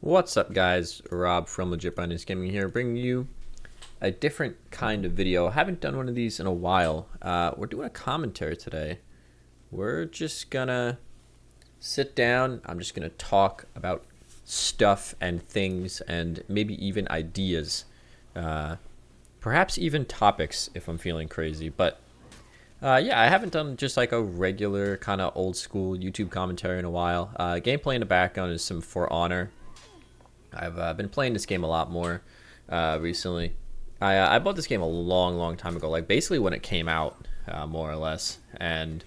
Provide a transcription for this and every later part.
What's up, guys? Rob from Legit Binance Gaming here, bringing you a different kind of video. I haven't done one of these in a while. We're doing a commentary today. We're just gonna sit down. I'm just gonna talk about stuff and things and maybe even ideas. Perhaps even topics if I'm feeling crazy. But yeah, I haven't done just like a regular kind of old school YouTube commentary in a while. Gameplay in the background is some For Honor. I've been playing this game a lot more recently. I bought this game a long time ago, like basically when it came out, more or less, and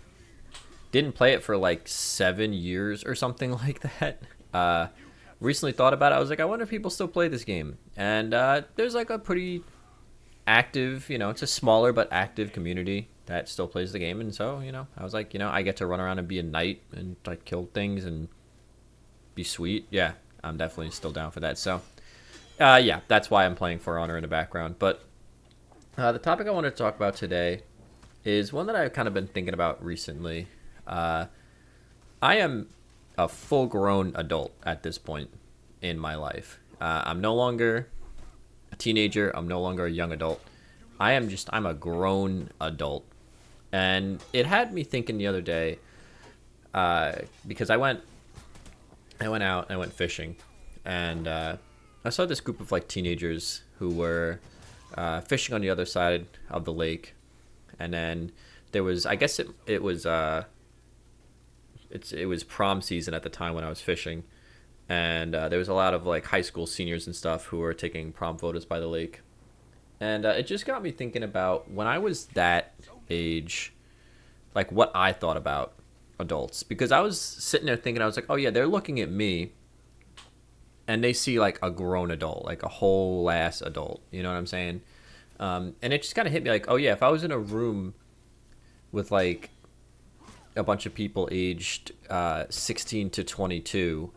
didn't play it for like 7 years or something like that. Recently thought about it. I was like, I wonder if people still play this game. And there's like a pretty active, it's a smaller but active community that still plays the game. And so, I was like, I get to run around and be a knight and like kill things and be sweet. Yeah. I'm definitely still down for that. So, yeah, that's why I'm playing For Honor in the background. But the topic I wanted to talk about today is one that I've kind of been thinking about recently. I am a full-grown adult at this point in my life. I'm no longer a teenager. I'm no longer a young adult. I'm a grown adult. And it had me thinking the other day, because I went out, I went fishing, and I saw this group of like teenagers who were fishing on the other side of the lake, and then there was, I guess it was prom season at the time when I was fishing, and there was a lot of like high school seniors and stuff who were taking prom photos by the lake, and it just got me thinking about when I was that age, like what I thought about adults, because I was sitting there thinking, I was like, oh yeah, they're looking at me and they see like a grown adult, like a whole ass adult, you know what I'm saying? And it just kind of hit me like, oh yeah, if I was in a room with like a bunch of people aged 16 to 22,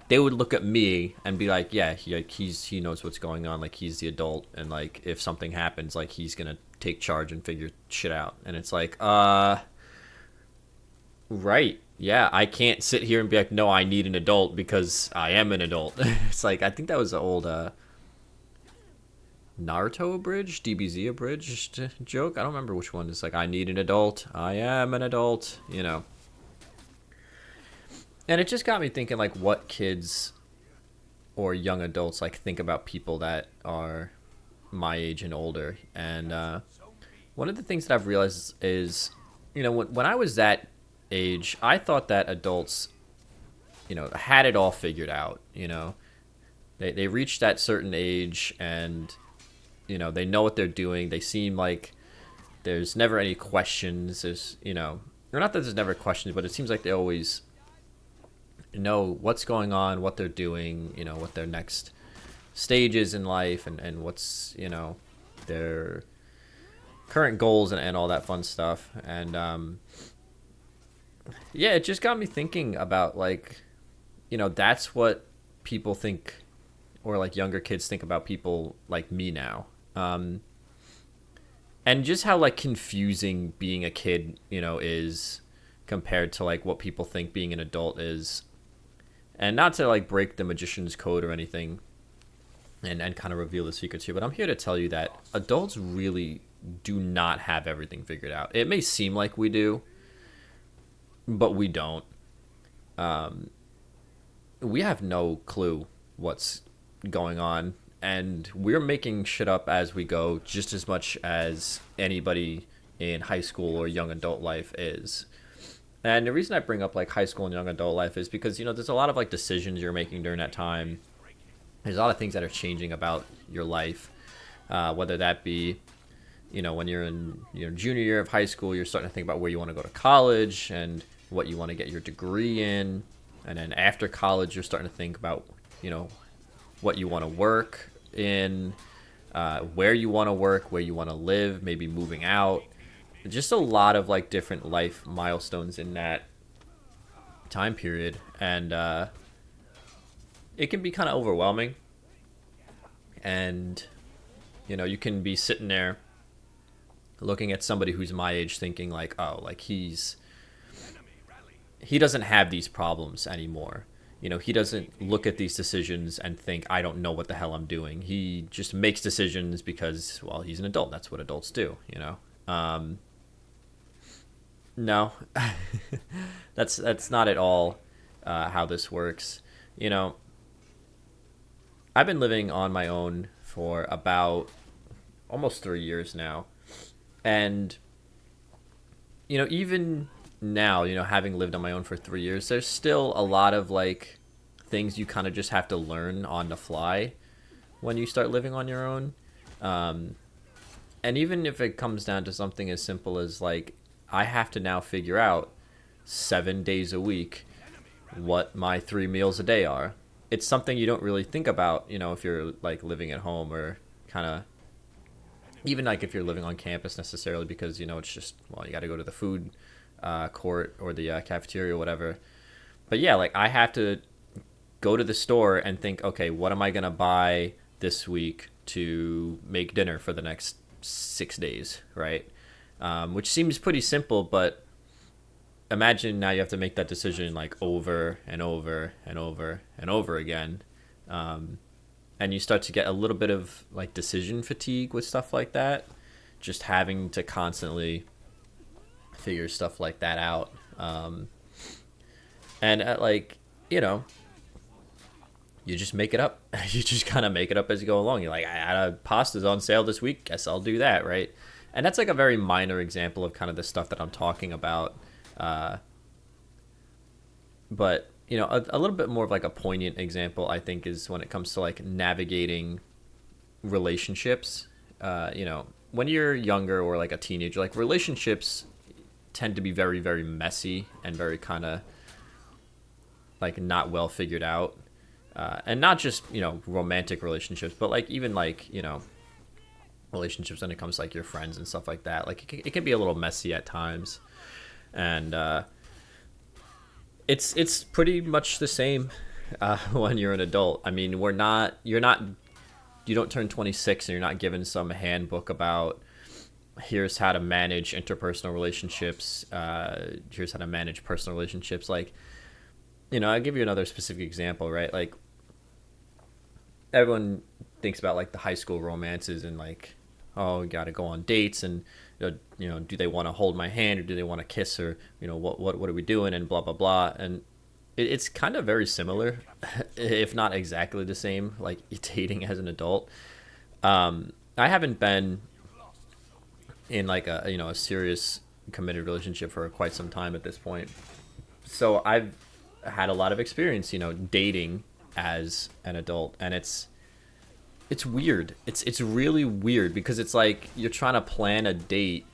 they would look at me and be like, yeah, he knows what's going on, like he's the adult, and like if something happens, like he's gonna take charge and figure shit out. And it's like, right. Yeah, I can't sit here and be like, no, I need an adult because I am an adult. It's like, I think that was the old Naruto abridged, DBZ abridged joke. I don't remember which one. It's like, I need an adult. I am an adult, And it just got me thinking, like, what kids or young adults, like, think about people that are my age and older. And one of the things that I've realized is, when I was that age, I thought that adults, had it all figured out. They reached that certain age and, they know what they're doing. They seem like there's never any questions. There's, or not that there's never questions, but it seems like they always know what's going on, what they're doing, what their next stage is in life, and what's, their current goals and all that fun stuff. And, yeah, it just got me thinking about, like, that's what people think, or like younger kids think about people like me now. And just how like confusing being a kid, is compared to like what people think being an adult is. And not to like break the magician's code or anything and kind of reveal the secrets here, but I'm here to tell you that adults really do not have everything figured out. It may seem like we do, but we don't. We have no clue what's going on, and we're making shit up as we go just as much as anybody in high school or young adult life is. And the reason I bring up like high school and young adult life is because, there's a lot of like decisions you're making during that time. There's a lot of things that are changing about your life, whether that be, when you're in your junior year of high school, you're starting to think about where you want to go to college and what you want to get your degree in. And then after college, you're starting to think about, what you want to work in, where you want to work, where you want to live, maybe moving out. Just a lot of like different life milestones in that time period. And it can be kind of overwhelming. And, you can be sitting there looking at somebody who's my age thinking like, oh, like he doesn't have these problems anymore. he doesn't look at these decisions and think, I don't know what the hell I'm doing. He just makes decisions because, well, he's an adult. That's what adults do. No, that's not at all how this works. You know, I've been living on my own for about almost 3 years now. And, even now, having lived on my own for 3 years, there's still a lot of like things you kind of just have to learn on the fly when you start living on your own. Um, and even if it comes down to something as simple as like, I have to now figure out 7 days a week what my 3 meals a day are. It's something you don't really think about, if you're like living at home or kind of even like if you're living on campus necessarily, because it's just, well, you got to go to the food court or the cafeteria or whatever. But yeah, like I have to go to the store and think, okay, what am I gonna buy this week to make dinner for the next 6 days, right? Which seems pretty simple, but imagine now you have to make that decision like over and over and over and over again. And you start to get a little bit of like decision fatigue with stuff like that, just having to constantly figure stuff like that out. And like, you just make it up. You just kind of make it up as you go along. You're like, I had a pasta's on sale this week, guess I'll do that, right? And that's like a very minor example of kind of the stuff that I'm talking about. But a little bit more of like a poignant example, I think, is when it comes to like navigating relationships. When you're younger or like a teenager, like relationships tend to be very, very messy and very kind of like not well figured out. And not just, romantic relationships, but like even like, relationships when it comes to like your friends and stuff like that. Like it can be a little messy at times. And it's pretty much the same when you're an adult. I mean, you don't turn 26 and you're not given some handbook about here's how to manage interpersonal relationships. Here's how to manage personal relationships. Like, I'll give you another specific example, right? Like everyone thinks about like the high school romances and like, oh, you got to go on dates and, do they want to hold my hand or do they want to kiss or, what are we doing and blah, blah, blah. And it's kind of very similar, if not exactly the same, like dating as an adult. I haven't been in like a serious committed relationship for quite some time at this point. So I've had a lot of experience, dating as an adult, and it's weird. It's really weird because it's like you're trying to plan a date,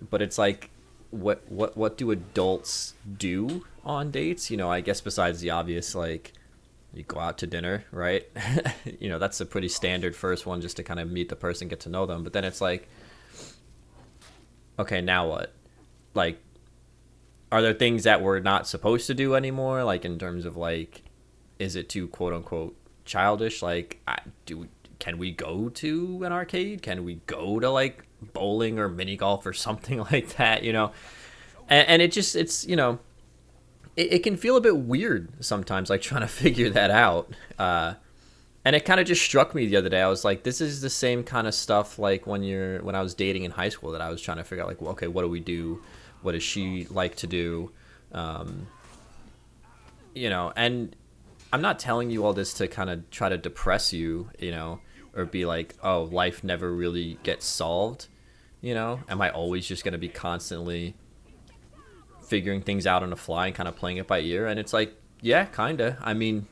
but it's like what do adults do on dates? I guess besides the obvious, like you go out to dinner, right? That's a pretty standard first one, just to kind of meet the person, get to know them. But then it's like, okay, now what? Like, are there things that we're not supposed to do anymore? Like in terms of like, is it too quote unquote childish? Like, can we go to an arcade? Can we go to like bowling or mini golf or something like that? And it's it can feel a bit weird sometimes, like trying to figure that out. And it kind of just struck me the other day. I was like, this is the same kind of stuff like when I was dating in high school, that I was trying to figure out like, well, okay, what do we do? What does she like to do? And I'm not telling you all this to kind of try to depress you, or be like, oh, life never really gets solved. Am I always just going to be constantly figuring things out on the fly and kind of playing it by ear? And it's like, yeah, kind of. I mean,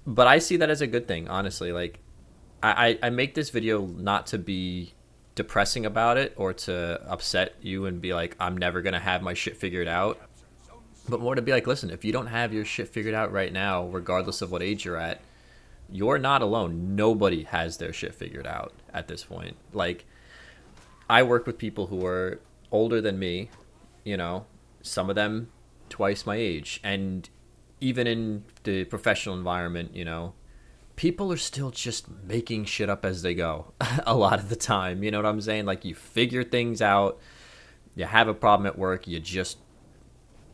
but I see that as a good thing, honestly. Like, I make this video not to be depressing about it or to upset you and be like, I'm never going to have my shit figured out. But more to be like, listen, if you don't have your shit figured out right now, regardless of what age you're at, you're not alone. Nobody has their shit figured out at this point. Like, I work with people who are older than me, some of them twice my age. And even in the professional environment, people are still just making shit up as they go a lot of the time. You know what I'm saying? Like, you figure things out, you have a problem at work, you just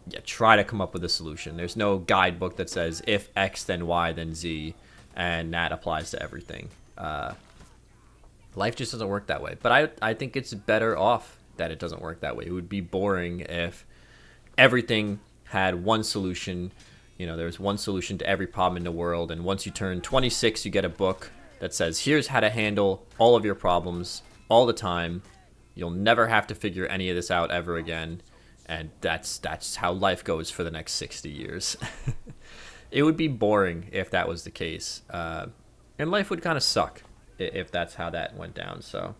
yeah, try to come up with a solution. There's no guidebook that says if X then Y then Z, and that applies to everything. Life just doesn't work that way. But I think it's better off that it doesn't work that way. It would be boring if everything had one solution. You know, there's one solution to every problem in the world, and once you turn 26, you get a book that says, here's how to handle all of your problems all the time. You'll never have to figure any of this out ever again. And that's how life goes for the next 60 years. It would be boring if that was the case. And life would kind of suck if that's how that went down. So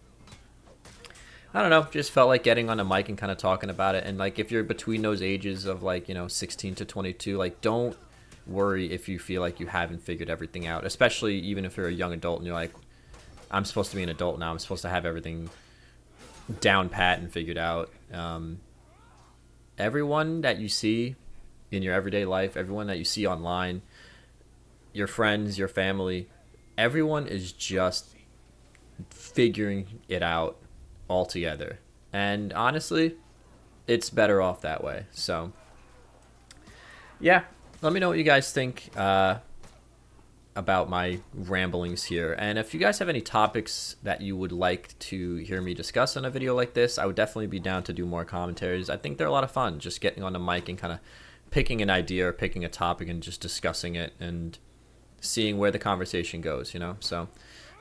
I don't know, just felt like getting on a mic and kind of talking about it. And like, if you're between those ages of like, you know, 16 to 22, like, don't worry if you feel like you haven't figured everything out, especially even if you're a young adult and you're like, I'm supposed to be an adult now. I'm supposed to have everything down pat and figured out. Everyone that you see in your everyday life, everyone that you see online, your friends, your family, everyone is just figuring it out all together. And honestly, it's better off that way. So yeah, let me know what you guys think about my ramblings here. And if you guys have any topics that you would like to hear me discuss in a video like this, I would definitely be down to do more commentaries. I think they're a lot of fun, just getting on the mic and kind of picking an idea or picking a topic and just discussing it and seeing where the conversation goes, you know? So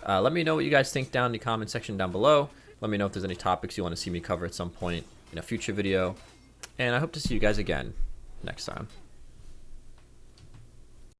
let me know what you guys think down in the comment section down below. Let me know if there's any topics you want to see me cover at some point in a future video. And I hope to see you guys again next time.